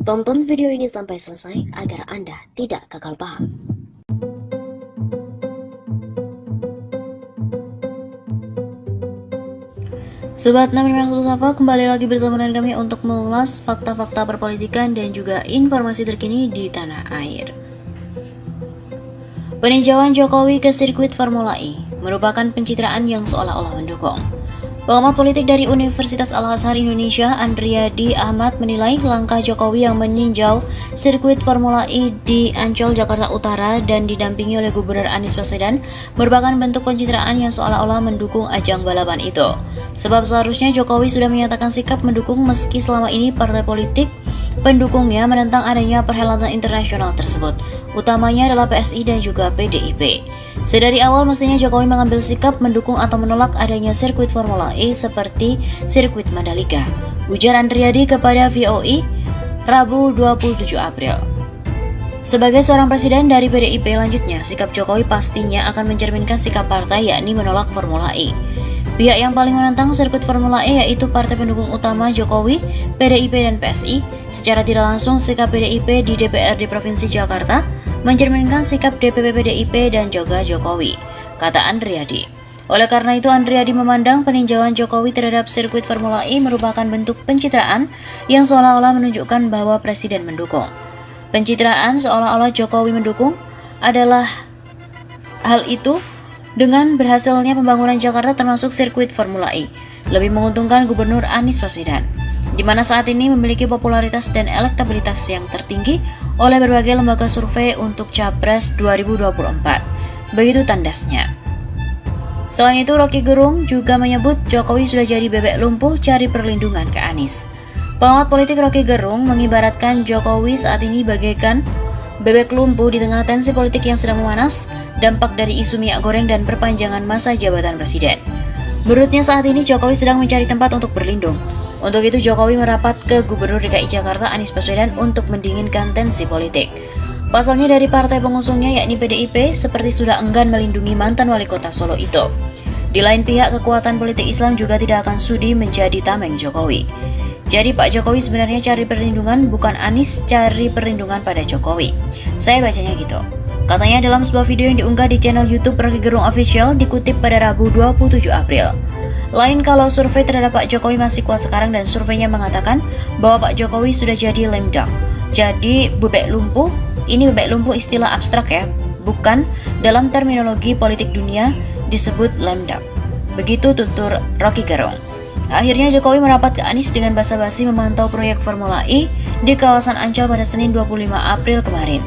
Tonton video ini sampai selesai agar Anda tidak gagal paham. Sobat 651 Sapa, kembali lagi bersama dengan kami untuk mengulas fakta-fakta perpolitikan dan juga informasi terkini di tanah air. Peninjauan Jokowi ke sirkuit Formula E merupakan pencitraan yang seolah-olah mendukung. Pengamat politik dari Universitas Al-Azhar Indonesia, Andriadi Ahmad, menilai langkah Jokowi yang meninjau sirkuit Formula E di Ancol, Jakarta Utara dan didampingi oleh Gubernur Anies Baswedan merupakan bentuk pencitraan yang seolah-olah mendukung ajang balapan itu. Sebab seharusnya Jokowi sudah menyatakan sikap mendukung meski selama ini partai politik pendukungnya menentang adanya perhelatan internasional tersebut, utamanya adalah PSI dan juga PDIP. Sedari awal mestinya Jokowi mengambil sikap mendukung atau menolak adanya sirkuit Formula E seperti sirkuit Mandalika, ujar Andriadi kepada VOI Rabu 27 April. Sebagai seorang presiden dari PDIP, lanjutnya sikap Jokowi pastinya akan mencerminkan sikap partai, yakni menolak Formula E. Pihak yang paling menentang sirkuit Formula E yaitu partai pendukung utama Jokowi, PDIP dan PSI. Secara tidak langsung sikap PDIP di DPRD Provinsi Jakarta mencerminkan sikap DPP PDIP dan juga Jokowi, kata Andriadi. Oleh karena itu, Andriadi memandang peninjauan Jokowi terhadap sirkuit Formula E merupakan bentuk pencitraan yang seolah-olah menunjukkan bahwa presiden mendukung. Pencitraan seolah-olah Jokowi mendukung adalah hal itu dengan berhasilnya pembangunan Jakarta termasuk sirkuit Formula E lebih menguntungkan Gubernur Anies Baswedan, di mana saat ini memiliki popularitas dan elektabilitas yang tertinggi oleh berbagai lembaga survei untuk Capres 2024. Begitu tandasnya. Selain itu, Rocky Gerung juga menyebut Jokowi sudah jadi bebek lumpuh cari perlindungan ke Anies. Pengamat politik Rocky Gerung mengibaratkan Jokowi saat ini bagaikan bebek lumpuh di tengah tensi politik yang sedang memanas, dampak dari isu minyak goreng dan perpanjangan masa jabatan presiden. Menurutnya saat ini Jokowi sedang mencari tempat untuk berlindung. Untuk itu Jokowi merapat ke Gubernur DKI Jakarta Anies Baswedan untuk mendinginkan tensi politik. Pasalnya dari partai pengusungnya yakni PDIP seperti sudah enggan melindungi mantan wali kota Solo itu. Di lain pihak, kekuatan politik Islam juga tidak akan sudi menjadi tameng Jokowi. Jadi Pak Jokowi sebenarnya cari perlindungan, bukan Anies cari perlindungan pada Jokowi. Saya bacanya gitu. Katanya dalam sebuah video yang diunggah di channel YouTube Rocky Gerung Official dikutip pada Rabu 27 April. Lain kalau survei terhadap Pak Jokowi masih kuat sekarang dan surveinya mengatakan bahwa Pak Jokowi sudah jadi lame duck. Jadi bebek lumpuh, ini bebek lumpuh istilah abstrak ya, bukan dalam terminologi politik dunia disebut lame duck. Begitu tutur Rocky Gerung. Akhirnya Jokowi merapat ke Anies dengan basa-basi memantau proyek Formula E di kawasan Ancol pada Senin 25 April kemarin.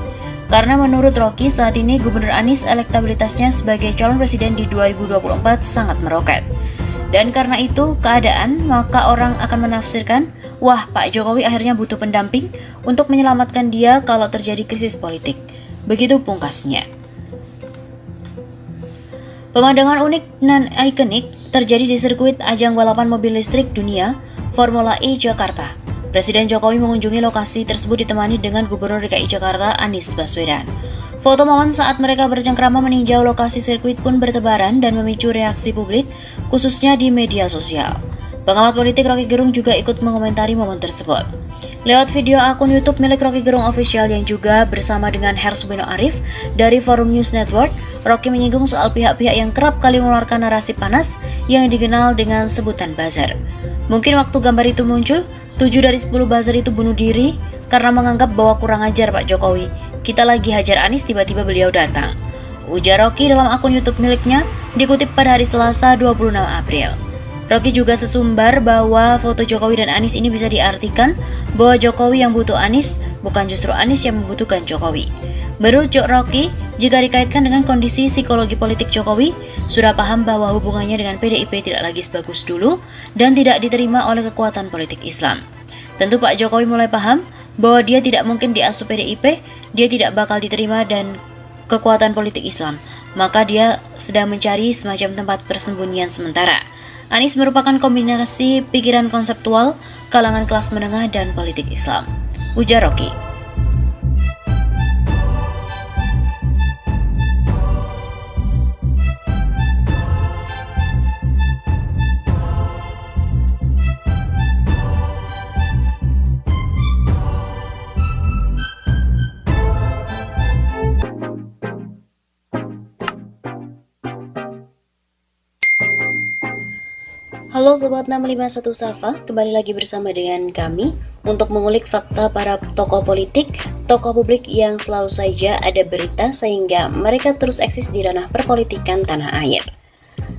Karena menurut Rocky saat ini Gubernur Anies elektabilitasnya sebagai calon presiden di 2024 sangat meroket. Dan karena itu keadaan, maka orang akan menafsirkan, wah Pak Jokowi akhirnya butuh pendamping untuk menyelamatkan dia kalau terjadi krisis politik. Begitu pungkasnya. Pemandangan unik dan ikonik terjadi di sirkuit ajang balapan mobil listrik dunia Formula E Jakarta. Presiden Jokowi mengunjungi lokasi tersebut ditemani dengan Gubernur DKI Jakarta Anies Baswedan. Foto momen saat mereka bercengkrama meninjau lokasi sirkuit pun bertebaran dan memicu reaksi publik, khususnya di media sosial. Pengamat politik Rocky Gerung juga ikut mengomentari momen tersebut. Lewat video akun YouTube milik Rocky Gerung Official yang juga bersama dengan Hersubino Arif dari Forum News Network, Rocky menyinggung soal pihak-pihak yang kerap kali mengeluarkan narasi panas yang dikenal dengan sebutan buzzer. Mungkin waktu gambar itu muncul, 7 dari 10 buzzer itu bunuh diri, karena menganggap bahwa kurang ajar Pak Jokowi. Kita lagi hajar Anies, tiba-tiba beliau datang. Ujar Rocky dalam akun YouTube miliknya, dikutip pada hari Selasa 26 April. Rocky juga sesumbar bahwa foto Jokowi dan Anies ini bisa diartikan bahwa Jokowi yang butuh Anies, bukan justru Anies yang membutuhkan Jokowi. Menurut Rocky, jika dikaitkan dengan kondisi psikologi politik Jokowi, sudah paham bahwa hubungannya dengan PDIP tidak lagi sebagus dulu dan tidak diterima oleh kekuatan politik Islam. Tentu Pak Jokowi mulai paham bahwa dia tidak mungkin diasuh PDIP, dia tidak bakal diterima dan kekuatan politik Islam, maka dia sedang mencari semacam tempat persembunyian sementara. Anies merupakan kombinasi pikiran konseptual, kalangan kelas menengah dan politik Islam, ujar Rocky. Halo Sobat 651 Safa, kembali lagi bersama dengan kami untuk mengulik fakta para tokoh politik, tokoh publik yang selalu saja ada berita sehingga mereka terus eksis di ranah perpolitikan tanah air.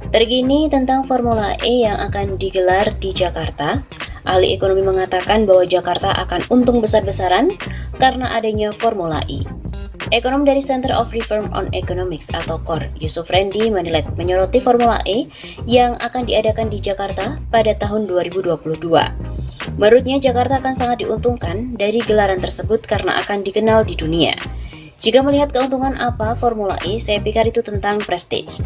Terkini tentang Formula E yang akan digelar di Jakarta, ahli ekonomi mengatakan bahwa Jakarta akan untung besar-besaran karena adanya Formula E. Ekonom dari Center of Reform on Economics atau CORE, Yusuf Rendy menyoroti Formula E yang akan diadakan di Jakarta pada tahun 2022. Menurutnya, Jakarta akan sangat diuntungkan dari gelaran tersebut karena akan dikenal di dunia. Jika melihat keuntungan apa Formula E, saya pikir itu tentang prestige.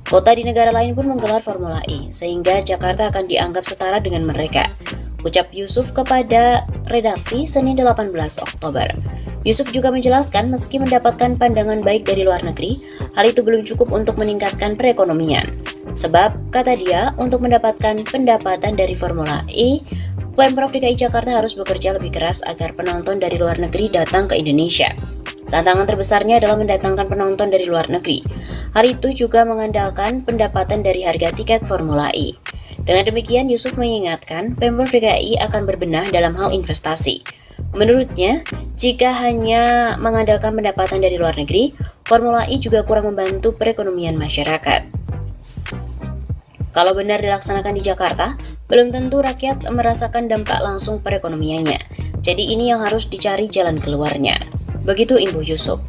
Kota di negara lain pun menggelar Formula E, sehingga Jakarta akan dianggap setara dengan mereka, ucap Yusuf kepada redaksi Senin 18 Oktober. Yusuf juga menjelaskan meski mendapatkan pandangan baik dari luar negeri, hal itu belum cukup untuk meningkatkan perekonomian. Sebab, kata dia, untuk mendapatkan pendapatan dari Formula E, Pemprov DKI Jakarta harus bekerja lebih keras agar penonton dari luar negeri datang ke Indonesia. Tantangan terbesarnya adalah mendatangkan penonton dari luar negeri. Hal itu juga mengandalkan pendapatan dari harga tiket Formula E. Dengan demikian, Yusuf mengingatkan Pemprov DKI akan berbenah dalam hal investasi. Menurutnya, jika hanya mengandalkan pendapatan dari luar negeri, Formula E juga kurang membantu perekonomian masyarakat. Kalau benar dilaksanakan di Jakarta, belum tentu rakyat merasakan dampak langsung perekonomiannya. Jadi ini yang harus dicari jalan keluarnya. Begitu info Yusuf.